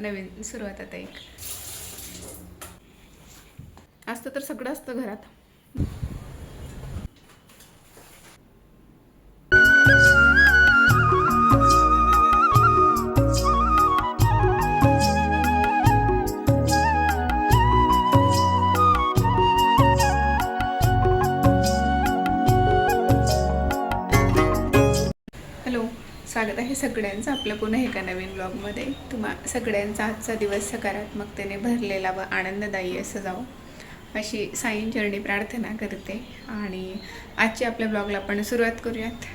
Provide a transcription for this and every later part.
नवीन सुरुवात आता एक असतं तर सगळं असतं घरात. हॅलो, स्वागत आहे सगळ्यांचं आपल्या पुन्हा एका नवीन ब्लॉगमध्ये. तुम्हा सगळ्यांचा आजचा दिवस सकारात्मकतेने भरलेला व आनंददायी असं जावं अशी साईंचरणी प्रार्थना करते. आणि आजची आपल्या ब्लॉगला आपण सुरुवात करूयात.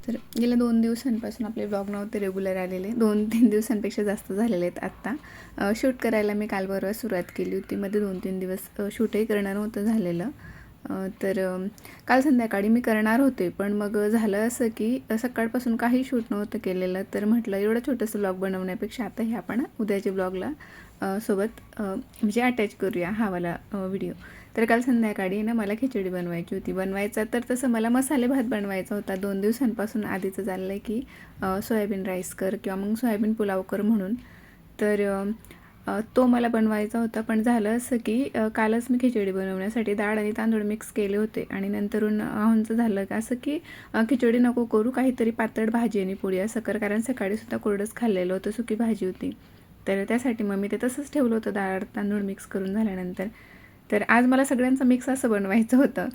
तर गेल्या 2 दिवसांपासून आपले ब्लॉग नव्हते रेग्युलर आलेले, 2-3 दिवसांपेक्षा जास्त झालेले आहेत. आत्ता शूट करायला मी काल परवा सुरुवात केली होती. मध्ये 2-3 दिवस शूटही करणं नव्हतं झालेलं. तर काल संध्याकाळी मी करणार होते, पण मग झालं असं की सकाळपासून काही शूट नव्हतं केलेलं. तर म्हटलं एवढं छोटंसं ब्लॉग बनवण्यापेक्षा आता हे आपण उद्याच्या ब्लॉगला सोबत म्हणजे अटॅच करूया हा वाला व्हिडिओ. तर काल संध्याकाळी ना मला खिचडी बनवायची होती. बनवायचा तर तसं मला मसाले भात बनवायचा होता. 2 दिवसांपासून आधीचं चाललं आहे की सोयाबीन राईस कर किंवा मग सोयाबीन पुलाव कर म्हणून. तर तो मला बनवायचा होता. पण झालं असं की कालच मी खिचडी बनवण्यासाठी डाळ आणि तांदूळ मिक्स केले होते आणि नंतरून आहोंचं झालं असं की खिचडी नको करू, काहीतरी पातळ भाजी आणि पोळी असं कर, कारण सकाळीसुद्धा कोरडंच खाल्लेलं होतं, सुकी भाजी होती. तर त्यासाठी मग मी ते तसंच ठेवलं होतं डाळ तांदूळ मिक्स करून झाल्यानंतर. तर आज मला सगळ्यांचं मिक्स असं बनवायचं होतं.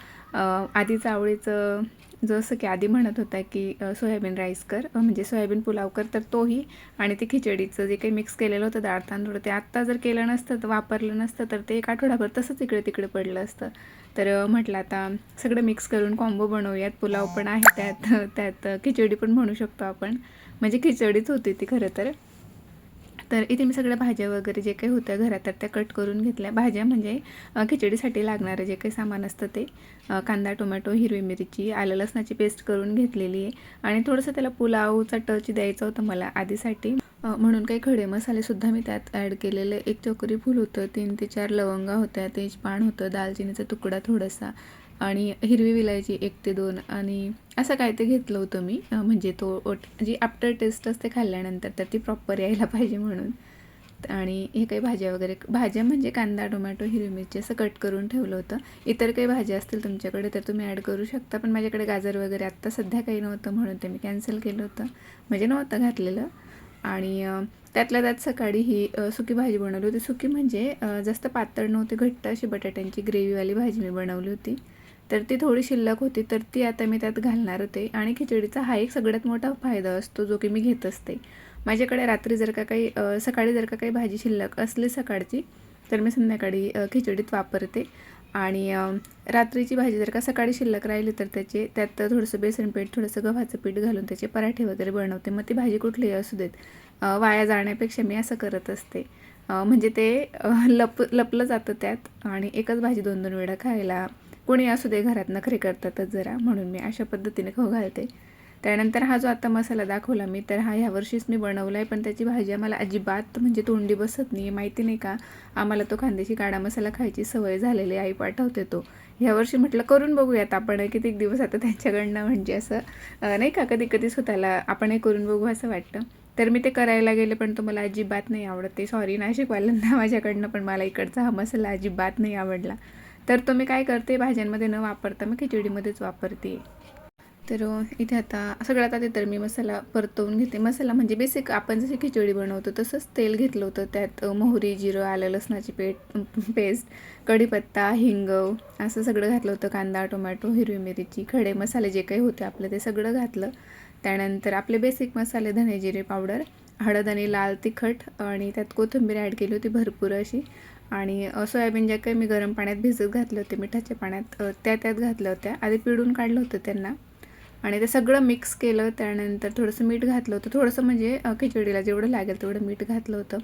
आधीचं आवडीचं जसं की आधी म्हणत होता की सोयाबीन राईस कर म्हणजे सोयाबीन पुलाव कर, तर तोही आणि ते खिचडीचं जे काही मिक्स केलेलं होतं डाळ तांदूळ, ते आत्ता जर केलं नसतं तर वापरलं नसतं तर ते 1 आठवडाभर तसंच इकडे तिकडे पडलं असतं. तर म्हटलं आता सगळं मिक्स करून कॉम्बो बनवूयात. पुलाव पण आहे त्यात, त्यात खिचडी पण म्हणू शकतो आपण, म्हणजे खिचडीच होती ती खरं तर. तर इथे मी सगळ्या भाज्या वगैरे जे काही होत्या घरात तर त्या कट करून घेतल्या. भाज्या म्हणजे खिचडीसाठी लागणारं जे काही सामान असतं ते कांदा, टोमॅटो, हिरवी मिरची, आलं लसणाची पेस्ट करून घेतलेली आहे. आणि थोडंसं त्याला पुलावचा टच द्यायचा होता मला आधीसाठी, म्हणून काही खडे मसालेसुद्धा मी त्यात ॲड केलेले. 1 चक्री फूल होतं, 3 ते 4 लवंगा होत्या, तेजपान होतं, दालचिनीचा तुकडा थोडासा आणि हिरवी विलायची 1 ते 2 आणि असं काय ते घेतलं होतं मी. म्हणजे तो जी आफ्टर टेस्ट असते खाल्ल्यानंतर तर ती प्रॉपर यायला पाहिजे म्हणून. आणि हे काही भाज्या वगैरे, भाज्या म्हणजे कांदा, टोमॅटो, हिरवी मिरची असं कट करून ठेवलं होतं. इतर काही भाज्या असतील तुमच्याकडे तर तुम्ही ॲड करू शकता, पण माझ्याकडे गाजर वगैरे आत्ता सध्या काही नव्हतं म्हणून ते मी कॅन्सल केलं होतं, म्हणजे नव्हतं घातलेलं. आणि त्यातल्या त्यात सकाळी ही सुकी भाजी बनवली होती. सुकी म्हणजे जास्त पातळ नव्हती, घट्ट अशी बटाट्यांची ग्रेव्हीवाली भाजी मी बनवली होती. तर ती थोडी शिल्लक होती, तर ती आता मी त्यात घालणार होते. आणि खिचडीचा हा एक सगळ्यात मोठा फायदा असतो जो की मी घेत असते. माझ्याकडे रात्री जर का काही सकाळी जर का काही भाजी शिल्लक असली सकाळची, तर मी संध्याकाळी खिचडीत वापरते. आणि रात्रीची भाजी जर का सकाळी शिल्लक राहिली तर त्यात थोडंसं बेसन पीठ, थोडंसं गव्हाचं पीठ घालून त्याचे पराठे वगैरे बनवते. मग ती भाजी कुठलीही असू देत, वाया जाण्यापेक्षा मी असं करत असते. म्हणजे ते लपलं जातं त्यात आणि एकच भाजी 2-2 वेळा खायला कोणी असू दे घरात नखरे करतातच जरा, म्हणून मी अशा पद्धतीने खाऊ घालते. त्यानंतर हा जो आता मसाला दाखवला मी, तर हा ह्या वर्षीच मी बनवला आहे, पण त्याची भाजी आम्हाला अजिबात म्हणजे तोंडी बसत नाही. माहिती नाही का, आम्हाला तो खानदेशी काळा मसाला खायची सवय झालेली, आई पाठवते तो. ह्या वर्षी म्हटलं करून बघूयात आपण, किती दिवस आता त्यांच्याकडनं म्हणजे असं नाही का, कधी कधी स्वतःला आपणही करून बघू असं वाटतं. तर मी ते करायला गेले, पण तो मला अजिबात नाही आवडत. ते सॉरी नाशिकवाल्यांना माझ्याकडनं, पण मला इकडचा हा मसाला अजिबात नाही आवडला. तर तो मी काय करते, भाज्यांमध्ये न वापरता मग खिचडीमध्येच वापरते. तर इथे आता सगळ्यात आधी तर मी मसाला परतवून घेते. मसाला म्हणजे बेसिक आपण जशी खिचडी बनवतो तसंच तेल घेतलं होतं. त्यात मोहरी, जिरं, आलं लसणाची पेस्ट, कढीपत्ता, हिंग असं सगळं घातलं होतं. कांदा, टोमॅटो, हिरवी मिरची, खडे मसाले जे काही होते आपलं ते सगळं घातलं. त्यानंतर आपले बेसिक मसाले, धने जिरे पावडर, हळद आणि लाल तिखट, आणि त्यात कोथिंबीर ॲड केली होती भरपूर अशी. आणि सोयाबीन ज्या काही मी गरम पाण्यात भिजत घातले होते, मिठाच्या पाण्यात, त्यात घातल्या होत्या. आधी पिळून काढलं होतं त्यांना आणि ते सगळं मिक्स केलं. त्यानंतर थोडंसं मीठ घातलं होतं, थोडंसं म्हणजे खिचडीला जेवढं लागेल तेवढं मीठ घातलं होतं.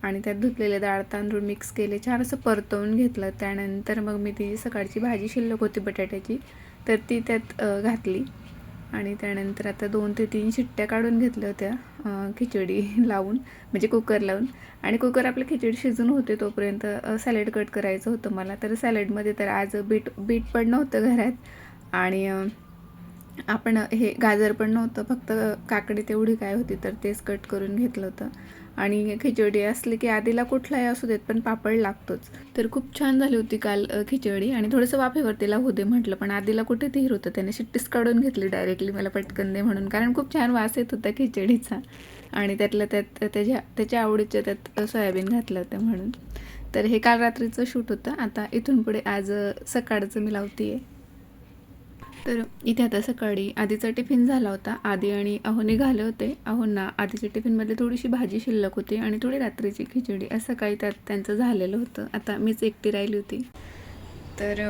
आणि त्यात धुतलेले डाळ तांदूळ मिक्स केले, छान असं परतवून घेतलं. त्यानंतर मग मी ती सकाळची भाजी शिल्लक होती बटाट्याची, तर ती त्यात घातली. आणि त्यानंतर आता 2 ते 3 शिट्ट्या काढून घेतल्या होत्या खिचडी लावून, म्हणजे कुकर लावून. आणि कुकर आपलं खिचडी शिजून होते तोपर्यंत सॅलड कट करायचं होतं मला. तर सॅलडमध्ये तर आज बीट पण नव्हतं घरात आणि आपण हे गाजर पण नव्हतं, फक्त काकडी तेवढी काय होती तर तेच कट करून घेतलं होतं. आणि खिचडी असली की आधीला कुठलाही असू देत पण पापड लागतोच. तर खूप छान झाली होती काल खिचडी. आणि थोडंसं वाफेवरतीला होते म्हटलं, पण आधीला कुठे धीर होतं, त्याने शिट्टीच काढून घेतली डायरेक्टली मला पटकन दे म्हणून, कारण खूप छान वास येत होता खिचडीचा. आणि त्यातल्या त्यात त्याच्या आवडीच्या त्यात सोयाबीन घातलं होतं म्हणून. तर हे काल रात्रीचं शूट होतं. आता इथून पुढे आज सकाळचं मी लावते आहे. तर इथे आता सकाळी आधीचा टिफिन झाला होता. आधी आणि अहो निघाले होते. अहोंना आधीच्या टिफिनमध्ये थोडीशी भाजी शिल्लक होती आणि थोडी रात्रीची खिचडी असं काही त्यात त्यांचं झालेलं होतं. आता मीच एकटी राहिली होती. तर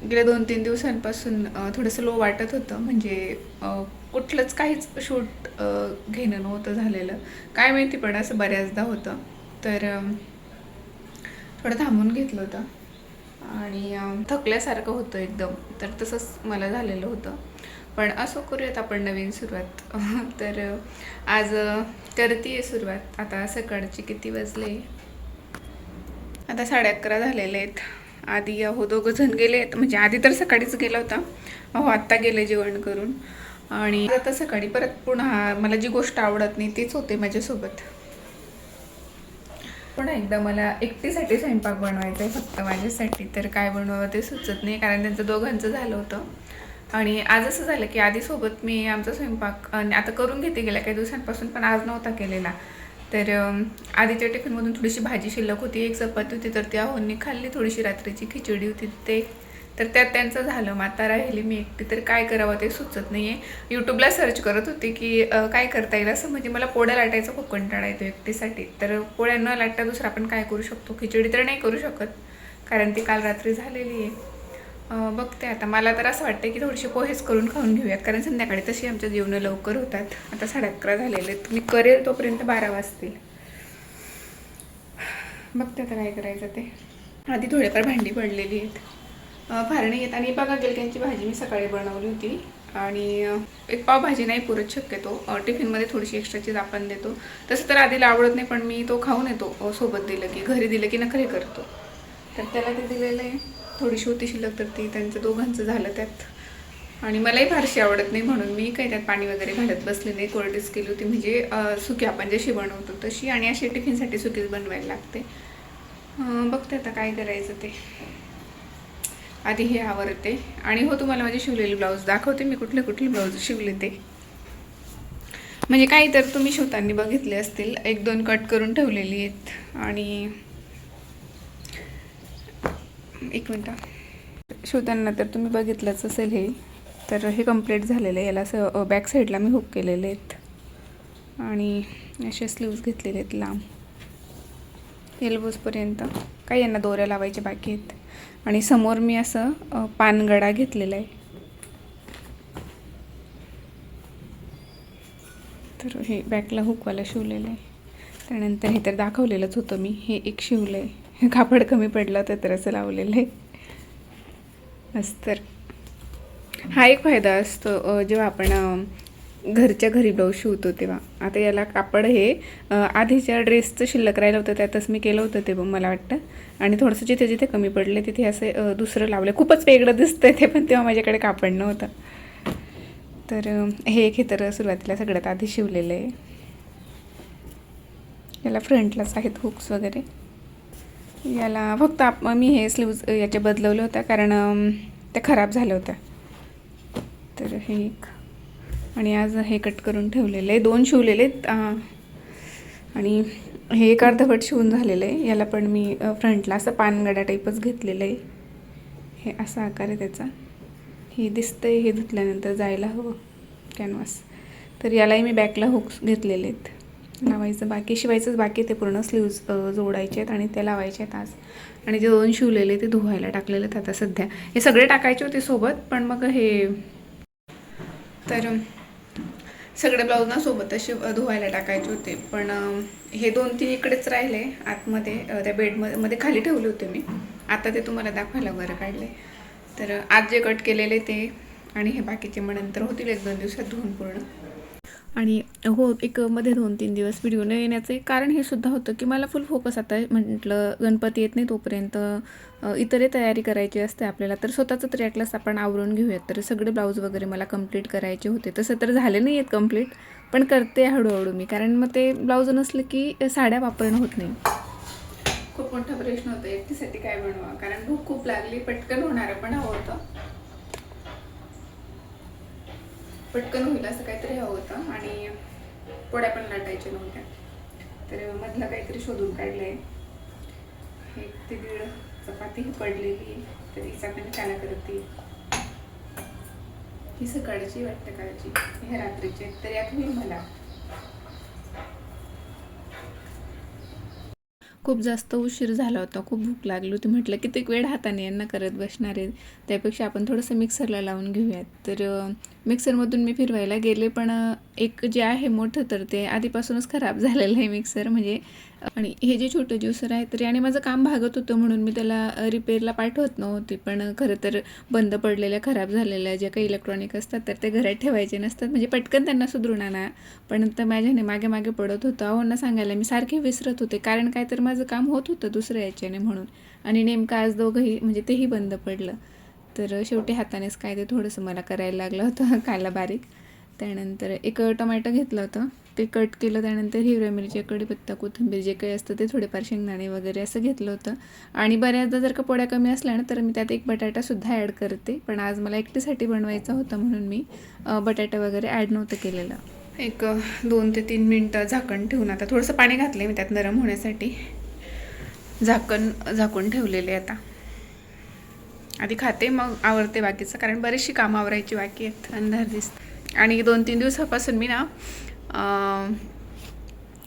गेल्या 2-3 दिवसांपासून थोडंसं लो वाटत होतं. म्हणजे कुठलंच काहीच शूट घेणं नव्हतं झालेलं, काय माहिती, पण असं बऱ्याचदा होतं. तर थोडं थांबून घेतलं होतं आणि थकल्यासारखं होतं एकदम. तर तसंच मला झालेलं होतं. पण असं करूयात आपण नवीन सुरुवात. तर आज करते सुरुवात. आता सकाळचे किती वाजले, आता 11:30 झालेले आहेत. आधी अहो दोघं जण गेले आहेत, म्हणजे आधी तर सकाळीच गेला होता. अहो आत्ता गेले जेवण करून. आणि आता सकाळी परत पुन्हा मला जी गोष्ट आवडत नाही तीच होते माझ्यासोबत. पुन्हा एकदा मला एकटीसाठी स्वयंपाक बनवायचा आहे, फक्त माझ्यासाठी. तर काय बनवावं ते सुचत नाही, कारण त्यांचं दोघांचं झालं होतं. आणि आज असं झालं की आधीसोबत मी आमचा स्वयंपाक आता करून घेते गेल्या काही दिवसांपासून, पण आज नव्हता केलेला. तर आधीच्या टिफिनमधून थोडीशी भाजी शिल्लक होती, एक चपाती होती, तर त्या अहोंनी खाल्ली. थोडीशी रात्रीची खिचडी होती ते, तर त्यात त्यांचं झालं. मग आता राहिली मी एकटी. तर काय करावं ते सुचत नाही आहे. यूट्यूबला सर्च करत होते की काय करता येईल असं. म्हणजे मला पोळ्या लाटायचा खूप कंटाळा येतो एकटीसाठी. तर पोळ्या न लाटता दुसरं आपण काय करू शकतो. खिचडी तर नाही करू शकत, कारण ती काल रात्री झालेली आहे. बघते आता. मला तर असं वाटतं की थोडेसे पोहेच करून खाऊन घेऊयात, कारण संध्याकाळी तशी आमच्या जेवणं लवकर होतात. आता 11:30 झालेले आहेत. मी करेल तोपर्यंत 12 वाजतील. बघते आता काय करायचं ते. आधी थोडेफार भांडी पडलेली आहेत, फार नाही आहेत. आणि बघा गिलक्यांची भाजी मी सकाळी बनवली होती. आणि एक पावभाजी नाही पुरत शक्यतो, टिफिनमध्ये थोडीशी एक्स्ट्रा चीज आपण देतो. तसं तर आधीला आवडत नाही, पण मी तो खाऊन येतो सोबत दिलं की. घरी दिलं की नखरे करतो. तर त्याला ते दिलेलं आहे. थोडीशी होती शिल्लक, तर ती त्यांचं दोघांचं झालं त्यात. आणि मलाही फारशी आवडत नाही म्हणून मी काही त्यात पाणी वगैरे घालत बसले नाही. कोरडीच केली होती, म्हणजे सुकी आपण जशी बनवतो तशी. आणि अशी टिफिनसाठी सुकीच बनवायला लागते. बघते आता काय करायचं ते. आधी हे आवडते. आणि हो, तुम्हाला माझे शिवलेले ब्लाऊज दाखवते मी, कुठले कुठले ब्लाऊज शिवले ते. म्हणजे काही तर तुम्ही शिवताना बघितले असतील, 1-2 कट करून ठेवलेली आहेत. आणि एक मिनटं, शिवताना तर तुम्ही बघितलंच असेल हे. तर हे कंप्लीट झालेलं आहे. याला असं बॅक साईडला मी हुक केलेले आहेत. आणि असे स्लीव्ज घेतलेले आहेत लांब एल्बोजपर्यंत. काही यांना दोऱ्या लावायच्या बाकी आहेत. आणि समोर मी असं पानगडा घेतलेला आहे. तर हे बॅकला हुकवाला शिवलेलं आहे. त्यानंतर हे तर दाखवलेलंच होतं मी. हे एक शिवलं आहे, कापड कमी पडलं होतं तर असं लावलेलं आहे. अस्तर हा एक फायदा असतो जेव्हा आपण घरच्या घरी ब्लाऊज शिवतो तेव्हा. आता याला कापड हे आधीच्या ड्रेसचं शिल्लक राहिलं होतं, त्यातच मी केलं होतं ते मला वाटतं. आणि थोडंसं जिथे जिथे कमी पडले तिथे असे दुसरं लावलं. खूपच वेगळं दिसतंय ते, पण तेव्हा माझ्याकडे कापड नव्हतं. तर हे एक हे तर सुरुवातीला सगळ्यात आधी शिवलेलं आहे. याला फ्रंटलाच आहेत हुक्स वगैरे. याला फक्त मी हे स्लीव्ज याचे बदलवलं होतं, कारण त्या खराब झाल्या होत्या. तर हे एक. आणि आज हे कट करून ठेवलेलं आहे. 2 शिवलेले आहेत. आणि हे एक अर्धवट शिवून झालेलं आहे. याला पण मी फ्रंटला असं पानगडा टाईपच घेतलेलं आहे. हे असा आकार आहे त्याचा. हे दिसतंय, हे धुतल्यानंतर जायला हवं कॅनव्हास. तर यालाही मी बॅकला हुक्स घेतलेले आहेत. लावायचं बाकी, शिवायचंच बाकी. ते पूर्ण स्लीव्ज जोडायचे आहेत आणि ते लावायचे आहेत आज. आणि जे 2 शिवलेले ते धुवायला टाकलेले आहेत आता सध्या. हे सगळे टाकायचे होते सोबत, पण मग हे तर सगळे ब्लाऊज ना सोबत असे धुवायला टाकायचे होते. पण हे 2-3 इकडेच राहिले आतमध्ये, त्या बेडमध्ये खाली ठेवले होते मी. आता ते तुम्हाला दाखवायला बरं काढले. तर आज जे कट केलेले ते, आणि हे बाकीचे मग नंतर होतील 1-2 दिवसात धुवून पूर्ण. आणि हो, एक मध्ये 2-3 दिवस व्हिडिओ न येण्याचं एक कारण हे सुद्धा होतं की मला फुल फोकस आता म्हटलं गणपती येत नाही तोपर्यंत इतरही तयारी करायची असते आपल्याला, तर स्वतःचं तरी ॲटलीस्ट आपण आवरून घेऊयात. तर सगळे ब्लाऊज वगैरे मला कंप्लीट करायचे होते. तसं तर झाले नाही आहेत कंप्लीट, पण करते हळूहळू मी, कारण मग ते ब्लाऊज नसलं की साड्या वापरणं होत नाही. खूप मोठा प्रश्न होता एकटीसाठी काय बनवा, कारण भूक खूप लागली, पटकन होणारं पण हवं होतं, पटकन होईल असं काहीतरी हवं होतं आणि पोळ्या पण लाटायच्या नव्हत्या. तर मधलं काहीतरी शोधून काढलं आहे. एक ते 1.5 चपाती ही पडलेली, तर हिचा पण त्याला करते. ही सकाळची वाटतं काळची, ह्या रात्रीची, तर यात होईल मला. खूप जास्त उशीर झाला होता, खूप भूक लागली होती. म्हटलं कित्येक वेळ हाताने यांना करत बसणार आहे, त्यापेक्षा आपण थोडंसं मिक्सरला लावून घेऊयात. तर मिक्सरमधून मी फिरवायला गेले, पण एक जे आहे मोठं, तर ते आधीपासूनच खराब झालेलं आहे मिक्सर, म्हणजे. आणि हे जे छोटं ज्युसर आहे, तर याने माझं काम भागत होतं म्हणून मी त्याला रिपेअरला पाठवत नव्हते. पण खरं तर बंद पडलेल्या, खराब झालेल्या जे काही इलेक्ट्रॉनिक असतात, तर ते घरात ठेवायचे नसतात, म्हणजे पटकन त्यांना सुधरून आणा. पण तर माझ्याने मागे मागे पडत होतं. अहोंना सांगायला मी सारखे विसरत होते, कारण काय तर माझं काम होत होतं दुसऱ्या याच्याने म्हणून. आणि नेमकं आज दोघंही, म्हणजे तेही बंद पडलं. तर शेवटी हातानेच काय ते थोडंसं मला करायला लागलं होतं काला बारीक. त्यानंतर एक टोमॅटो घेतलं होतं, ते कट केलं. त्यानंतर हिरव्या मिरची, कढीपत्ता, कोथिंबीर जे काही असतं ते, थोडेफार शेंगदाणे वगैरे असं घेतलं होतं. आणि बऱ्याचदा जर का पोळ्या कमी असल्या ना, तर मी त्यात एक बटाटासुद्धा ॲड करते. पण आज मला एकटीसाठी बनवायचं होतं म्हणून मी बटाटा वगैरे ॲड नव्हतं केलेलं. एक 2 ते 3 मिनटं झाकण ठेवून, आता थोडंसं पाणी घातलं आहे मी त्यात नरम होण्यासाठी, झाकून ठेवलेले. आता आधी खाते मग आवरते बाकीचं, कारण बरीचशी कामं आवरायची बाकी आहेत. अंधार दिसतं. आणि 2-3 दिवसापासून मी ना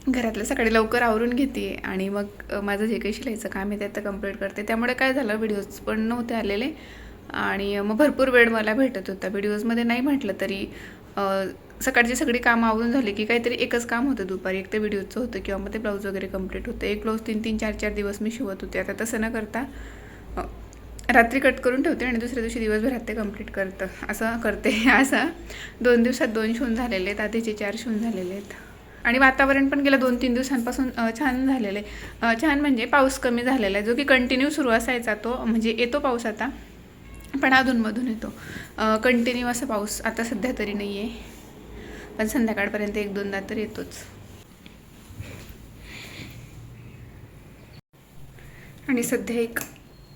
घरातलं सकाळी लवकर आवरून घेते आणि मग माझं जे काही शिलाईचं काम आहे ते आता कंप्लीट करते. त्यामुळे काय झालं, व्हिडिओज पण नव्हते आलेले आणि मग भरपूर वेळ मला भेटत होता. व्हिडिओजमध्ये नाही म्हटलं तरी सकाळची सगळी कामं आवरून झाली की काहीतरी एकच काम होतं दुपारी, एक ते व्हिडिओचं होतं किंवा मग ते ब्लाऊज वगैरे कंप्लीट होतं. एक ब्लाऊज 3-3, 4-4 दिवस मी शिवत होते. आता तसं न करता रात्री कट करून ठेवते आणि दुसऱ्या दिवशी दिवसभरात ते कंप्लीट असं करते. असं 2 दिवसात 2 शिवून झालेले आहेत, आधीचे 4 शिवून झालेले आहेत. आणि वातावरण पण गेलं 2-3 दिवसांपासून छान झालेलं आहे. छान म्हणजे पाऊस कमी झालेला आहे, जो की कंटिन्यू सुरू असायचा. तो म्हणजे येतो पाऊस आता, पण अधूनमधून येतो. कंटिन्यू असा पाऊस आता सध्या तरी नाही आहे, पण संध्याकाळपर्यंत 1-2दा तर येतोच. आणि सध्या एक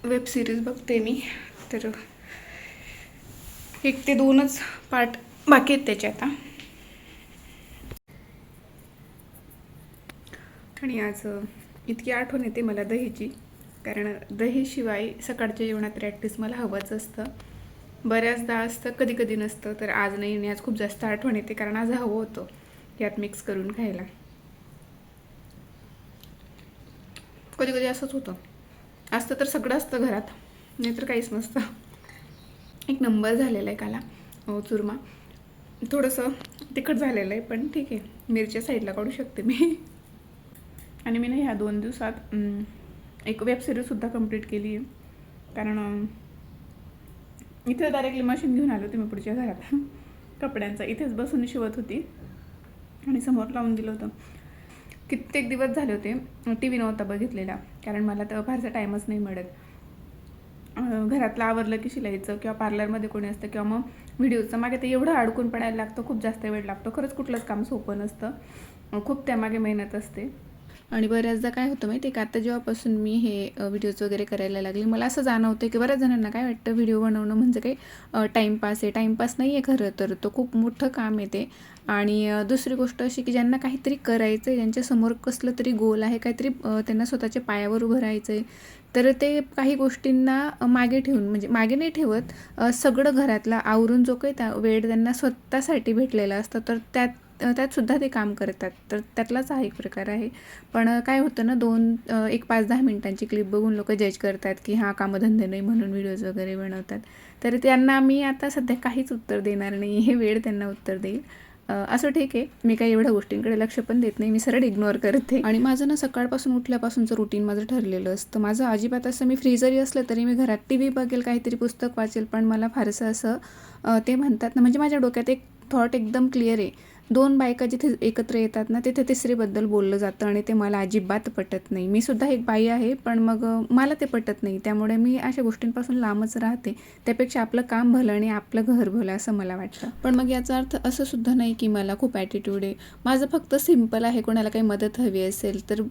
वेब सिरीज बघते मी, तर 1 ते 2च पार्ट बाकी आहेत त्याचे आता. आणि आज इतकी आठवण येते मला दहीची, कारण दहीशिवाय सकाळच्या जेवणात ॲटलीस्ट मला हवंच असतं. बऱ्याचदा असतं, कधी कधी नसतं. तर आज नाही, आणि आज खूप जास्त आठवण येते, कारण आज हवं होतं यात मिक्स करून खायला. कधी कधी असंच होतं, असतं तर सगळं असतं घरात, नाहीतर काहीच नसतं. एक नंबर झालेला आहे काला चुरमा, थोडंसं तिखट झालेलं आहे, पण ठीक आहे, मिरच्या साईडला काढू शकते मी. आणि मी ना ह्या 2 दिवसात एक वेब सिरीजसुद्धा कंप्लीट केली आहे, कारण इथे डायरेक्टली मशीन घेऊन आलो होती मी पुढच्या घरात कपड्यांचा, इथेच बसून शिवत होती आणि समोर लावून दिलं होतं. कित्येक दिवस झाले होते टी व्ही नव्हता बघितलेला, कारण मला तर फारसा टाईमच नाही मिळत. घरातलं आवरलं की शिलाईचं किंवा पार्लरमध्ये कोणी असतं किंवा मग व्हिडिओचं मागे ते एवढं अडकून पडायला लागतं, खूप जास्त वेळ लागतो. खरंच कुठलंच काम सोपं नसतं, खूप त्यामागे मेहनत असते. आणि बऱ्याचदा काय होतं माहिती आहे का, आता जेव्हापासून मी हे व्हिडिओज वगैरे करायला लागले, मला असं जाणवतं की बऱ्याच जणांना काय वाटतं, व्हिडिओ बनवणं म्हणजे काही टाईमपास आहे. टाईमपास नाही आहे खरं तर, तो खूप मोठं काम आहे ते. आणि दुसरी गोष्ट अशी की ज्यांना काहीतरी करायचं आहे, ज्यांच्यासमोर कसलं तरी गोल आहे, काहीतरी त्यांना स्वतःच्या पायावर उभं राहायचं आहे, तर ते काही गोष्टींना मागे ठेवून, म्हणजे मागे नाही ठेवत, सगळं घरातलं आवरून जो काही त्या वेळ त्यांना स्वतःसाठी भेटलेला असतं, तर त्यातसुद्धा ते काम करतात. तर त्यातलाच हा एक प्रकार आहे. पण काय होतं ना, एक 5-10 मिनिटांची क्लिप बघून लोक जज करतात की हा कामधंदे नाही म्हणून व्हिडिओज वगैरे बनवतात. तर त्यांना मी आता सध्या काहीच उत्तर देणार नाही, हे वेळ त्यांना उत्तर देईल. असं ठीक आहे, मी काही एवढ्या गोष्टींकडे लक्ष पण देत नाही, मी सरळ इग्नोर करते. आणि माझं ना सकाळपासून उठल्यापासूनचं रुटीन माझं ठरलेलं असतं. माझं अजिबात असं, मी फ्री जरी असलं तरी मी घरात टी व्ही बघेल, काहीतरी पुस्तक वाचेल, पण मला फारसं असं ते म्हणतात ना, म्हणजे माझ्या डोक्यात एक थॉट एकदम क्लिअर आहे, 2 बायका जिथे एकत्र येतात ना, तिथे तिसरीबद्दल बोललं जातं आणि ते मला अजिबात पटत नाही. मी सुद्धा एक बाई आहे, पण मग मला ते पटत नाही. त्यामुळे मी अशा गोष्टींपासून लांबच राहते. त्यापेक्षा आपलं काम भलं आणि आपलं घर भलं असं मला वाटतं. पण मग याचा अर्थ असं सुद्धा नाही की मला खूप ॲटिट्यूड आहे. माझं फक्त सिंपल आहे. कोणाला काही मदत हवी असेल तर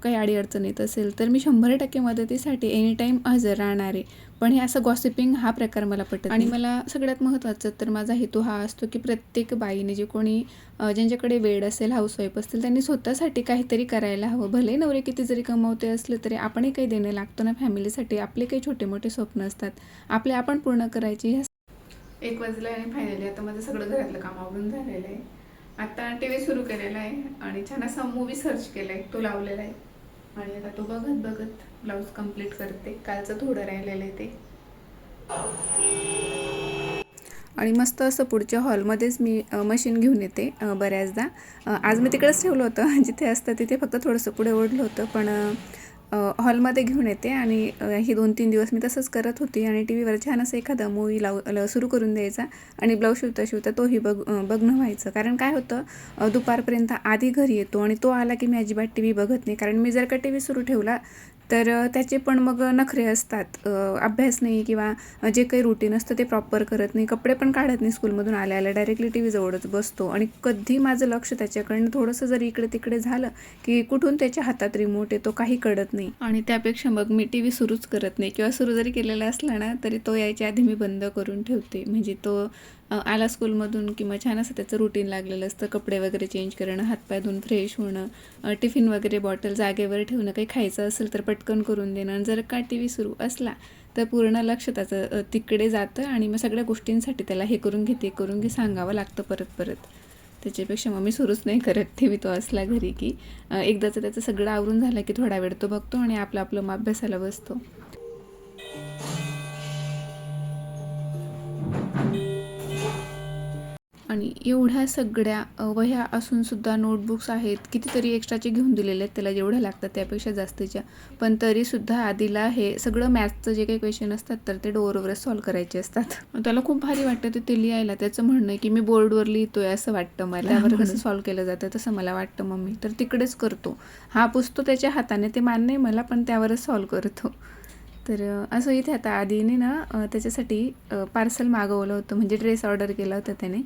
काही अडीअडचण येत असेल तर मी 100% मदतीसाठी एनीटाईम हजर राहणार आहे. पण हे असं गॉसिपिंग हा प्रकार मला पटत नाही. आणि मला सगळ्यात महत्त्वाचं तर माझा हेतू हा असतो की प्रत्येक बाईने जे कोणी ज्यांच्याकडे वेळ असेल, हाऊसवाईफ असतील, त्यांनी स्वतःसाठी काहीतरी करायला हवं. भले नवरे किती जरी कमवते असले तरी आपणही काही देणं लागतो ना फॅमिलीसाठी. आपले काही छोटे मोठे स्वप्न असतात, आपले आपण पूर्ण करायची. 1 वाजलं आणि फायनली आता माझं सगळं घरातलं काम आवरून झालेलं आहे. आता टी व्ही सुरू केलेला आहे आणि छान असा मूवी सर्च केला आहे, तो लावलेला आहे आणि आता तो बघत बघत ब्लाऊज कंप्लीट करते. कालचं थोडं राहिलेलं आहे ते. आणि मस्त असं पुढच्या हॉलमध्येच मी मशीन घेऊन येते बऱ्याचदा. आज मी तिकडेच ठेवलं होतं जिथे असतं तिथे, फक्त थोडंसं पुढे ओढलं होतं, पण हॉलमध्ये घेऊन येते आणि हे 2-3 दिवस मी तसंच करत होती. आणि टी व्हीवर छान असं एखादा मूवी सुरू करून द्यायचा आणि ब्लाऊज शिवता शिवता तोही बघणं व्हायचं. कारण काय होतं, दुपारपर्यंत आधी घरी येतो आणि तो आला की मी अजिबात टी व्ही बघत नाही. कारण मी जर का टी व्ही सुरू ठेवला तर त्याचे पण मग नखरे असतात. अभ्यास नाही किंवा जे काही रुटीन असतं ते प्रॉपर करत नाही, कपडे पण काढत नाही स्कूलमधून आल्या डायरेक्टली टी व्हीजवळच बसतो. आणि कधी माझं लक्ष त्याच्याकडनं थोडंसं जरी इकडे तिकडे झालं की कुठून त्याच्या हातात रिमोट येतो काही कळत नाही. आणि त्यापेक्षा मग मी टी व्ही सुरूच करत नाही, किंवा सुरू जरी केलेला असला ना तरी तो यायच्या आधी मी बंद करून ठेवते. म्हणजे तो आला स्कूलमधून किंवा छान असं त्याचं रुटीन लागलेलं असतं, कपडे वगैरे चेंज करणं, हातपाय धुवून फ्रेश होणं, टिफिन वगैरे बॉटल जागेवर ठेवणं, काही खायचं असेल तर पटकन करून देणं. आणि जर का टी व्ही सुरू असला तर पूर्ण लक्ष त्याचं तिकडे जातं आणि मग सगळ्या गोष्टींसाठी त्याला हे करून घे ते करून घे सांगावं लागतं परत परत. त्याच्यापेक्षा मग मी सुरूच नाही करत टी व्ही तो असला घरी की एकदाचं त्याचं सगळं आवरून झालं की थोडा वेळ तो बघतो आणि आपलं आपलं मग अभ्यासाला बसतो. आणि एवढ्या सगळ्या वह्या असूनसुद्धा नोटबुक्स आहेत, कितीतरी एक्स्ट्राचे घेऊन दिलेले आहेत त्याला जेवढ्या लागतात त्यापेक्षा जास्तीच्या. पण तरीसुद्धा आधीला हे सगळं मॅथ्सचं जे काही क्वेश्चन असतात तर ते डोअरवरच सॉल्व करायचे असतात. त्याला खूप भारी वाटतं ते लिहायला. त्याचं म्हणणं आहे की मी बोर्डवर लिहितोय असं वाटतं मला, त्यावर कसं सॉल्व केलं जातं तसं मला वाटतं मम्मी, तर तिकडेच करतो. हा पुसतो त्याच्या हाताने, ते मान्य आहे मला, पण त्यावरच सॉल्व करतो. तर असं इथे आता आधीने ना त्याच्यासाठी पार्सल मागवलं होतं, म्हणजे ड्रेस ऑर्डर केला होता त्याने.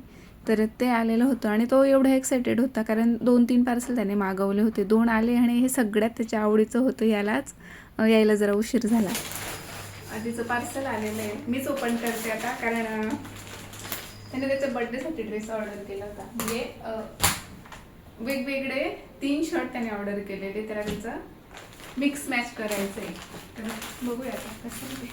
तर ते आलेलं होतं आणि तो एवढा एक्सायटेड होता कारण 2-3 पार्सल त्याने मागवले होते. 2 आले आणि हे सगळ्यात त्याच्या आवडीचं होतं. यालाच यायला जरा उशीर झाला. आधीचं पार्सल आलेलं आहे, मीच ओपन करते आता, कारण त्याने त्याच्या बड्डेसाठी ड्रेस ऑर्डर केला होता. म्हणजे वेगवेगळे 3 शर्ट त्याने ऑर्डर केलेले, त्याला त्याचं मिक्स मॅच करायचं आहे. तर बघूया आता कसं ते.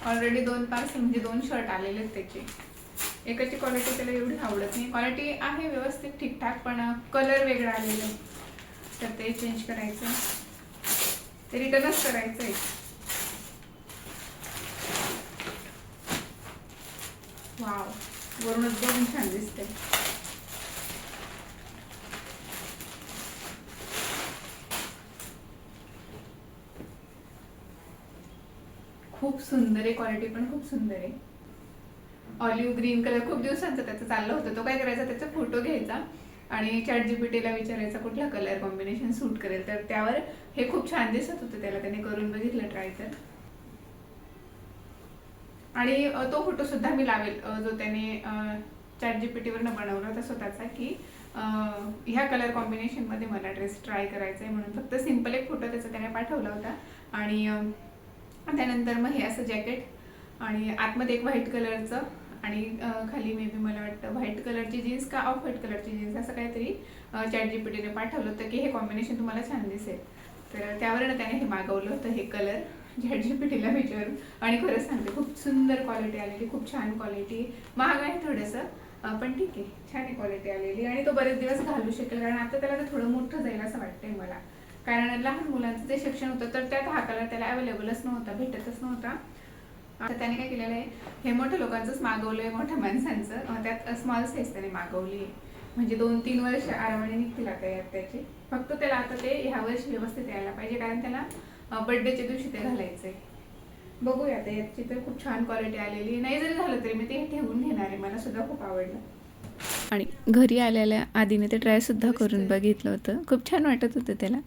ऑलरेडी 2 पार्सल म्हणजे 2 शर्ट आलेले आहेत त्याचे. एकाची क्वालिटी त्याला एवढी आवडत नाही, क्वालिटी आहे व्यवस्थित ठीकठाक, पण कलर वेगळा आलेला आहे. तर ते चेंज करायचं, ते रिटर्नच करायचं आहे. वाव, वरूनच बघून छान दिसते. खूप सुंदर आहे, क्वालिटी पण खूप सुंदर आहे. ऑलिव्ह ग्रीन कलर, खूप दिवसांचं त्याचं चाललं होतं. तो काय करायचा, त्याचा फोटो घ्यायचा आणि ChatGPTला विचारायचा कुठला कलर कॉम्बिनेशन सूट करेल, तर त्यावर हे खूप छान दिसत होतं त्याला. त्याने करून बघितलं ट्राय तर. आणि तो फोटो सुद्धा मी लावेल जो त्याने ChatGPTवरनं बनवला होता स्वतःचा, की ह्या कलर कॉम्बिनेशनमध्ये मला ड्रेस ट्राय करायचा आहे म्हणून. फक्त सिम्पल एक फोटो त्याचा त्याने पाठवला होता. आणि त्यानंतर मग हे असं जॅकेट आणि आतमध्ये एक व्हाईट कलरचं आणि खाली मे बी मला वाटतं व्हाईट कलरची जीन्स का ऑफ व्हाईट कलरची जीन्स असं काहीतरी ChatGPTने पाठवलं होतं की हे कॉम्बिनेशन तुम्हाला छान दिसेल. तर त्यावरनं त्याने हे मागवलं होतं हे कलर ChatGPTला विचारून. आणि खरंच सांगते खूप सुंदर क्वालिटी आलेली, खूप छान क्वालिटी. महाग आहे थोडंसं, पण ठीक आहे, छान आहे क्वालिटी आलेली. आणि तो बरेच दिवस घालू शकेल, कारण आता त्याला ते थोडं मोठं जाईल असं वाटतंय मला. कारण लहान मुलांचं जे शिक्षण होतं तर त्यात हा कलर त्याला अवेलेबलच नव्हता, भेटतच नव्हता. आता त्याने काय केलेलं आहे, हे मोठ्या लोकांचंच मागवलं आहे, मोठ्या माणसांचं, त्यात स्मॉल साईज त्याने मागवली आहे. म्हणजे 2-3 वर्ष आरामाने निघतील आता यात त्याचे. फक्त त्याला आता ते ह्या वर्षी व्यवस्थित यायला पाहिजे, कारण त्याला बर्थडेच्या दिवशी ते घालायचंय. बघूया आता याची तर खूप छान क्वालिटी आलेली. नाही जरी झालं तरी मी ते ठेवून घेणार आहे, मला सुद्धा खूप आवडलं. आणि घरी आलेल्या आधीने ते ट्रायसुद्धा करून बघितलं होतं, खूप छान वाटत होतं त्याला.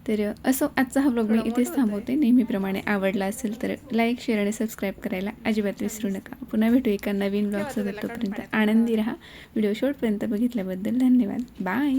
तर असं आजचा हा व्लॉग मी इथेच थांबवते. नेहमीप्रमाणे आवडला असेल तर लाईक, शेअर आणि सबस्क्राईब करायला अजिबात विसरू नका. पुन्हा भेटू एका नवीन व्लॉगसोबत. तोपर्यंत आनंदी राहा. व्हिडिओ शेवटपर्यंत बघितल्याबद्दल धन्यवाद. बाय.